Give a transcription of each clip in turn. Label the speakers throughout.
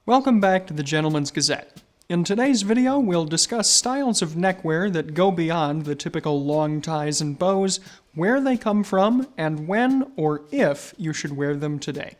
Speaker 1: Welcome back to the Gentleman's Gazette. In today's video, we'll discuss styles of neckwear that go beyond the typical long ties and bows, where they come from, and when or if you should wear them today.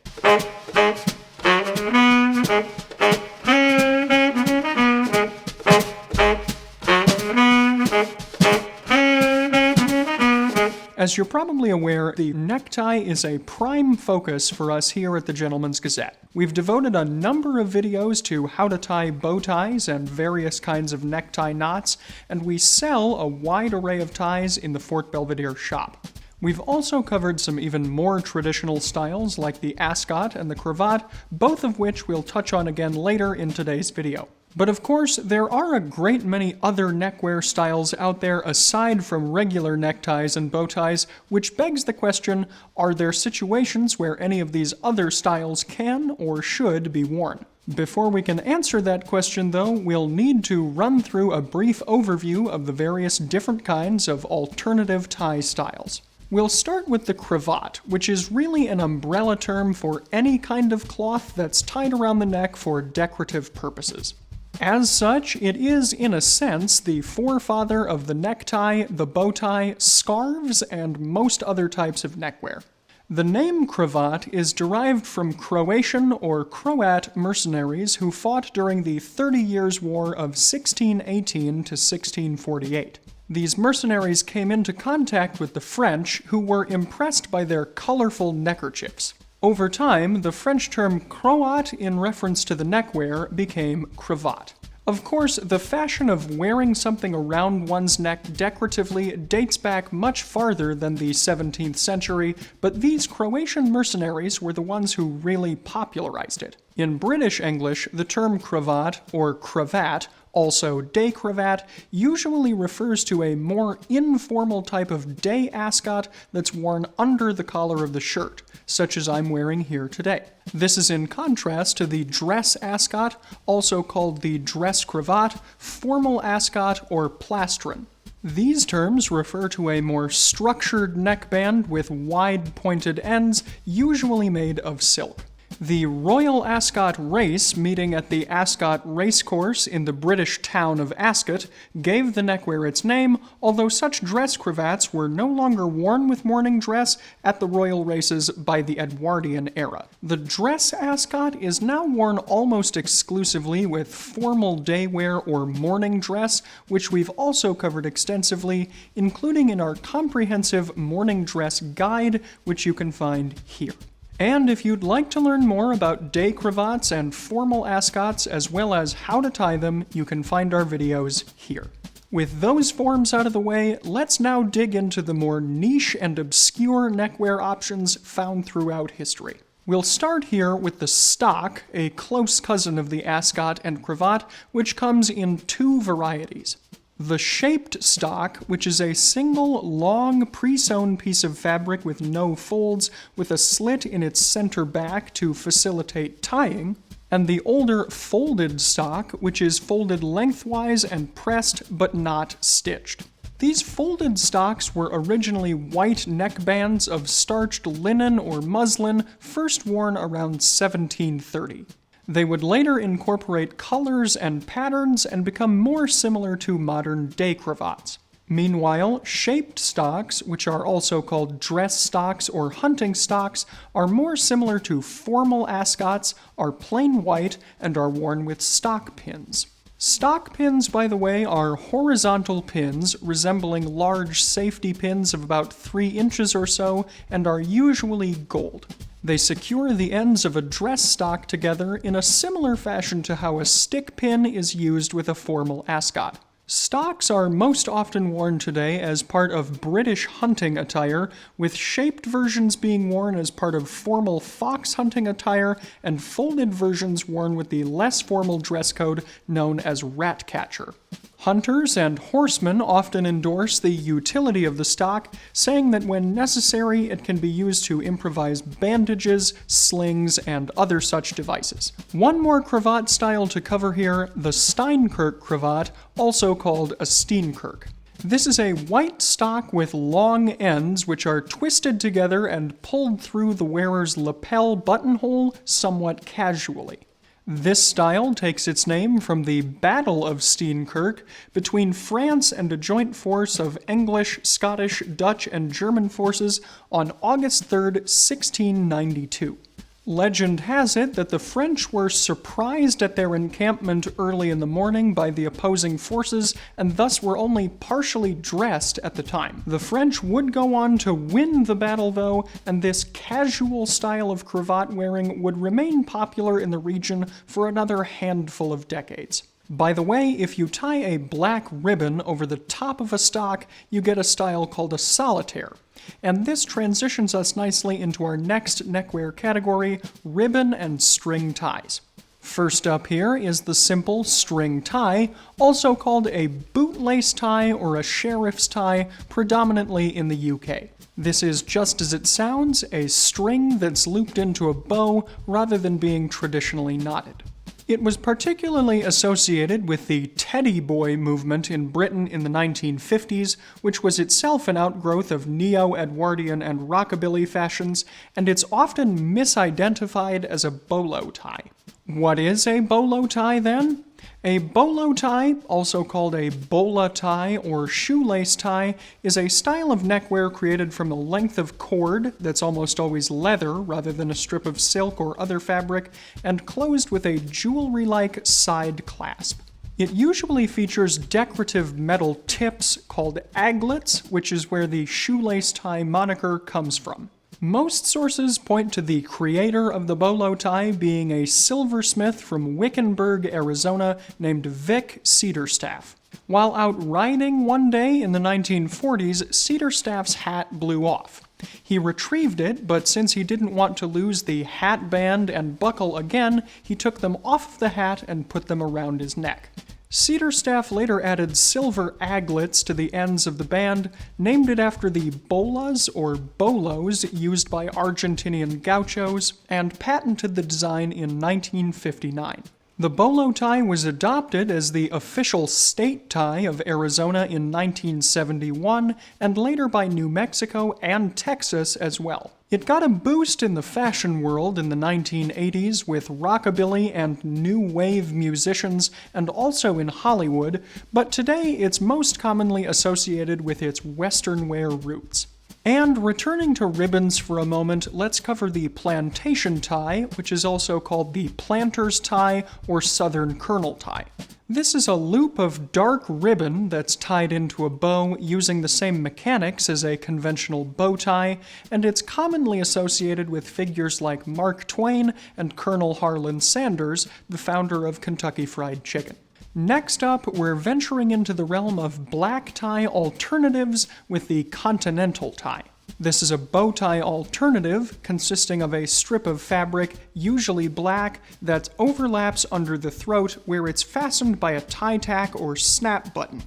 Speaker 1: As you're probably aware, the necktie is a prime focus for us here at the Gentleman's Gazette. We've devoted a number of videos to how to tie bow ties and various kinds of necktie knots, and we sell a wide array of ties in the Fort Belvedere shop. We've also covered some even more traditional styles like the ascot and the cravat, both of which we'll touch on again later in today's video. But of course, there are a great many other neckwear styles out there aside from regular neckties and bow ties, which begs the question, are there situations where any of these other styles can or should be worn? Before we can answer that question, though, we'll need to run through a brief overview of the various different kinds of alternative tie styles. We'll start with the cravat, which is really an umbrella term for any kind of cloth that's tied around the neck for decorative purposes. As such, it is, in a sense, the forefather of the necktie, the bow tie, scarves, and most other types of neckwear. The name cravat is derived from Croatian or Croat mercenaries who fought during the 30 Years' War of 1618 to 1648. These mercenaries came into contact with the French, who were impressed by their colorful neckerchiefs. Over time, the French term croat in reference to the neckwear became cravat. Of course, the fashion of wearing something around one's neck decoratively dates back much farther than the 17th century, but these Croatian mercenaries were the ones who really popularized it. In British English, the term cravat or cravat, also day cravat, usually refers to a more informal type of day ascot that's worn under the collar of the shirt, such as I'm wearing here today. This is in contrast to the dress ascot, also called the dress cravat, formal ascot, or plastron. These terms refer to a more structured neckband with wide pointed ends, usually made of silk. The Royal Ascot Race, meeting at the Ascot Racecourse in the British town of Ascot, gave the neckwear its name, although such dress cravats were no longer worn with morning dress at the royal races by the Edwardian era. The dress ascot is now worn almost exclusively with formal day wear or morning dress, which we've also covered extensively, including in our comprehensive morning dress guide, which you can find here. And if you'd like to learn more about day cravats and formal ascots, as well as how to tie them, you can find our videos here. With those forms out of the way, let's now dig into the more niche and obscure neckwear options found throughout history. We'll start here with the stock, a close cousin of the ascot and cravat, which comes in two varieties. The shaped stock, which is a single, long, pre-sewn piece of fabric with no folds, with a slit in its center back to facilitate tying, and the older folded stock, which is folded lengthwise and pressed but not stitched. These folded stocks were originally white neckbands of starched linen or muslin, first worn around 1730. They would later incorporate colors and patterns and become more similar to modern day cravats. Meanwhile, shaped stocks, which are also called dress stocks or hunting stocks, are more similar to formal ascots, are plain white, and are worn with stock pins. Stock pins, by the way, are horizontal pins resembling large safety pins of about 3 inches or so and are usually gold. They secure the ends of a dress stock together in a similar fashion to how a stick pin is used with a formal ascot. Stocks are most often worn today as part of British hunting attire, with shaped versions being worn as part of formal fox hunting attire and folded versions worn with the less formal dress code known as ratcatcher. Hunters and horsemen often endorse the utility of the stock, saying that when necessary it can be used to improvise bandages, slings, and other such devices. One more cravat style to cover here, the Steinkirk Cravat, also called a Steinkirk. This is a white stock with long ends which are twisted together and pulled through the wearer's lapel buttonhole somewhat casually. This style takes its name from the Battle of Steinkirk between France and a joint force of English, Scottish, Dutch, and German forces on August 3, 1692. Legend has it that the French were surprised at their encampment early in the morning by the opposing forces and thus were only partially dressed at the time. The French would go on to win the battle though, and this casual style of cravat wearing would remain popular in the region for another handful of decades. By the way, if you tie a black ribbon over the top of a stock, you get a style called a solitaire. And this transitions us nicely into our next neckwear category, ribbon and string ties. First up here is the simple string tie, also called a bootlace tie or a sheriff's tie, predominantly in the UK. This is just as it sounds, a string that's looped into a bow rather than being traditionally knotted. It was particularly associated with the teddy boy movement in Britain in the 1950s, which was itself an outgrowth of neo-Edwardian and rockabilly fashions, and it's often misidentified as a bolo tie. What is a bolo tie then? A bolo tie, also called a Bolo Tie or shoelace tie, is a style of neckwear created from a length of cord that's almost always leather rather than a strip of silk or other fabric, and closed with a jewelry-like side clasp. It usually features decorative metal tips called aglets, which is where the shoelace tie moniker comes from. Most sources point to the creator of the bolo tie being a silversmith from Wickenburg, Arizona, named Vic Cedarstaff. While out riding one day in the 1940s, Cedarstaff's hat blew off. He retrieved it, but since he didn't want to lose the hat band and buckle again, he took them off of the hat and put them around his neck. Cedarstaff later added silver aglets to the ends of the band, named it after the bolas or bolos used by Argentinian gauchos, and patented the design in 1959. The bolo tie was adopted as the official state tie of Arizona in 1971, and later by New Mexico and Texas as well. It got a boost in the fashion world in the 1980s with rockabilly and new wave musicians, and also in Hollywood, but today it's most commonly associated with its western wear roots. And returning to ribbons for a moment, let's cover the plantation tie, which is also called the planter's tie or southern colonel tie. This is a loop of dark ribbon that's tied into a bow using the same mechanics as a conventional bow tie, and it's commonly associated with figures like Mark Twain and Colonel Harlan Sanders, the founder of Kentucky Fried Chicken. Next up, we're venturing into the realm of black tie alternatives with the Continental Tie. This is a bow tie alternative consisting of a strip of fabric, usually black, that overlaps under the throat where it's fastened by a tie tack or snap button.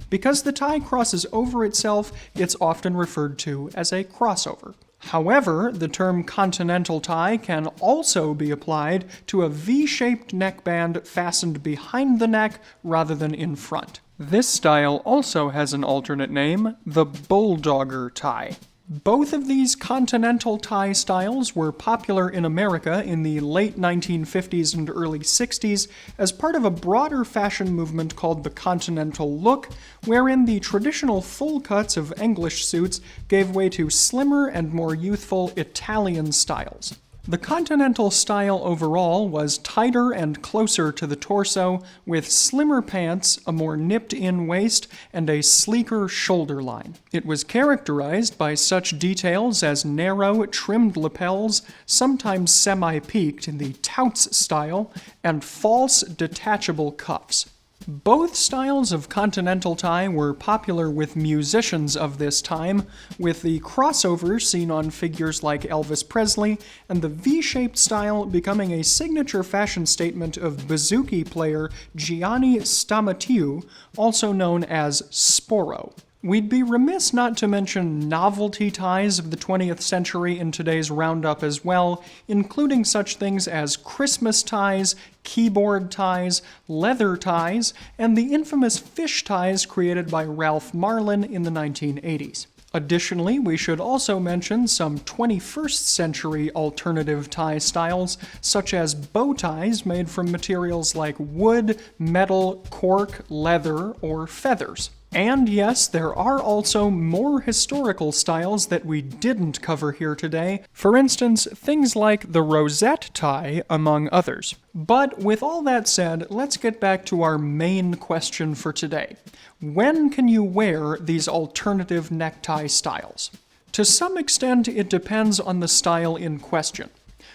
Speaker 1: Because the tie crosses over itself, it's often referred to as a crossover. However, the term continental tie can also be applied to a V-shaped neckband fastened behind the neck rather than in front. This style also has an alternate name, the bulldogger tie. Both of these continental tie styles were popular in America in the late 1950s and early 60s as part of a broader fashion movement called the Continental Look, wherein the traditional full cuts of English suits gave way to slimmer and more youthful Italian styles. The continental style overall was tighter and closer to the torso, with slimmer pants, a more nipped-in waist, and a sleeker shoulder line. It was characterized by such details as narrow, trimmed lapels, sometimes semi-peaked in the Touts style, and false, detachable cuffs. Both styles of continental tie were popular with musicians of this time, with the crossover seen on figures like Elvis Presley, and the V-shaped style becoming a signature fashion statement of bouzouki player Gianni Stamatiu, also known as Sporo. We'd be remiss not to mention novelty ties of the 20th century in today's roundup as well, including such things as Christmas ties, keyboard ties, leather ties, and the infamous fish ties created by Ralph Marlin in the 1980s. Additionally, we should also mention some 21st century alternative tie styles, such as bow ties made from materials like wood, metal, cork, leather, or feathers. And yes, there are also more historical styles that we didn't cover here today, for instance, things like the Rosette Tie, among others. But with all that said, let's get back to our main question for today. When can you wear these alternative necktie styles? To some extent, it depends on the style in question.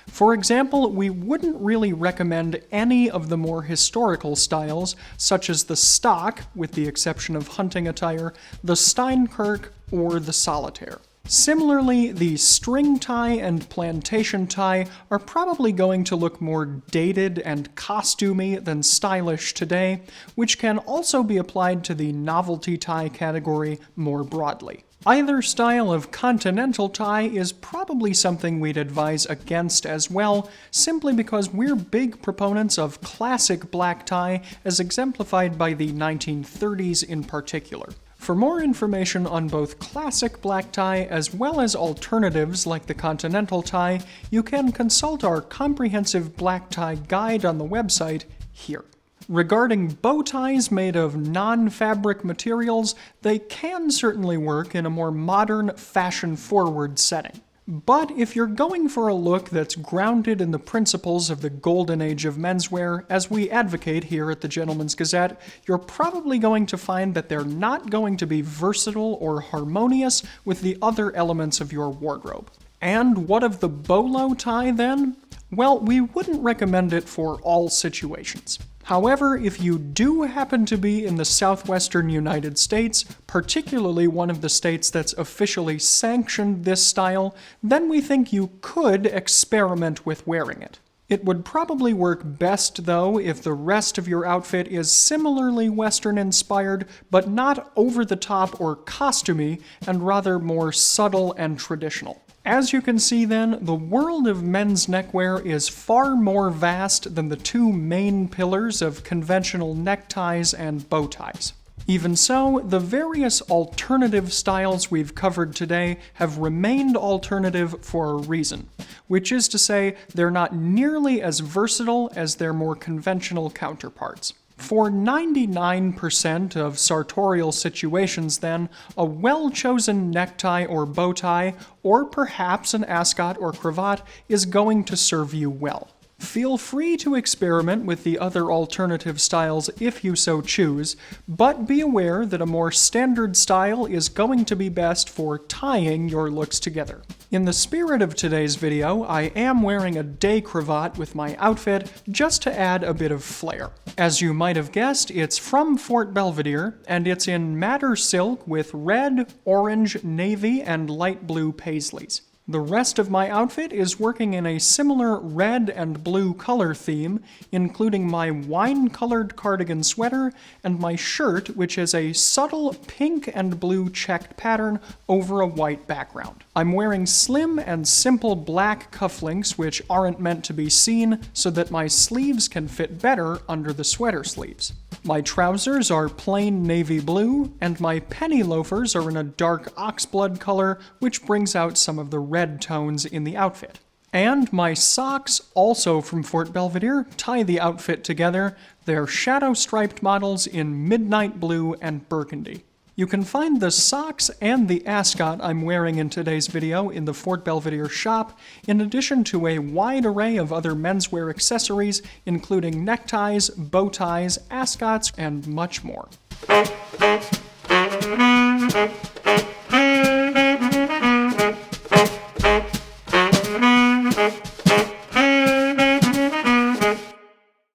Speaker 1: For example, we wouldn't really recommend any of the more historical styles, such as the stock, with the exception of hunting attire, the Steinkirk, or the solitaire. Similarly, the string tie and plantation tie are probably going to look more dated and costumey than stylish today, which can also be applied to the novelty tie category more broadly. Either style of Continental tie is probably something we'd advise against as well, simply because we're big proponents of classic black tie as exemplified by the 1930s in particular. For more information on both classic black tie as well as alternatives like the Continental tie, you can consult our comprehensive black tie guide on the website here. Regarding bow ties made of non-fabric materials, they can certainly work in a more modern, fashion-forward setting. But if you're going for a look that's grounded in the principles of the golden age of menswear, as we advocate here at the Gentleman's Gazette, you're probably going to find that they're not going to be versatile or harmonious with the other elements of your wardrobe. And what of the bolo tie then? Well, we wouldn't recommend it for all situations. However, if you do happen to be in the southwestern United States, particularly one of the states that's officially sanctioned this style, then we think you could experiment with wearing it. It would probably work best, though, if the rest of your outfit is similarly Western-inspired, but not over-the-top or costumey, and rather more subtle and traditional. As you can see then, the world of men's neckwear is far more vast than the two main pillars of conventional neckties and bow ties. Even so, the various alternative styles we've covered today have remained alternative for a reason, which is to say they're not nearly as versatile as their more conventional counterparts. For 99% of sartorial situations, then, a well-chosen necktie or bow tie, or perhaps an ascot or cravat, is going to serve you well. Feel free to experiment with the other alternative styles if you so choose, but be aware that a more standard style is going to be best for tying your looks together. In the spirit of today's video, I am wearing a day cravat with my outfit just to add a bit of flair. As you might have guessed, it's from Fort Belvedere, and it's in madder silk with red, orange, navy, and light blue paisleys. The rest of my outfit is working in a similar red and blue color theme, including my wine-colored cardigan sweater and my shirt, which is a subtle pink and blue checked pattern over a white background. I'm wearing slim and simple black cufflinks which aren't meant to be seen so that my sleeves can fit better under the sweater sleeves. My trousers are plain navy blue, and my penny loafers are in a dark oxblood color, which brings out some of the red tones in the outfit. And my socks, also from Fort Belvedere, tie the outfit together. They're shadow-striped models in midnight blue and burgundy. You can find the socks and the ascot I'm wearing in today's video in the Fort Belvedere shop, in addition to a wide array of other menswear accessories, including neckties, bow ties, ascots, and much more.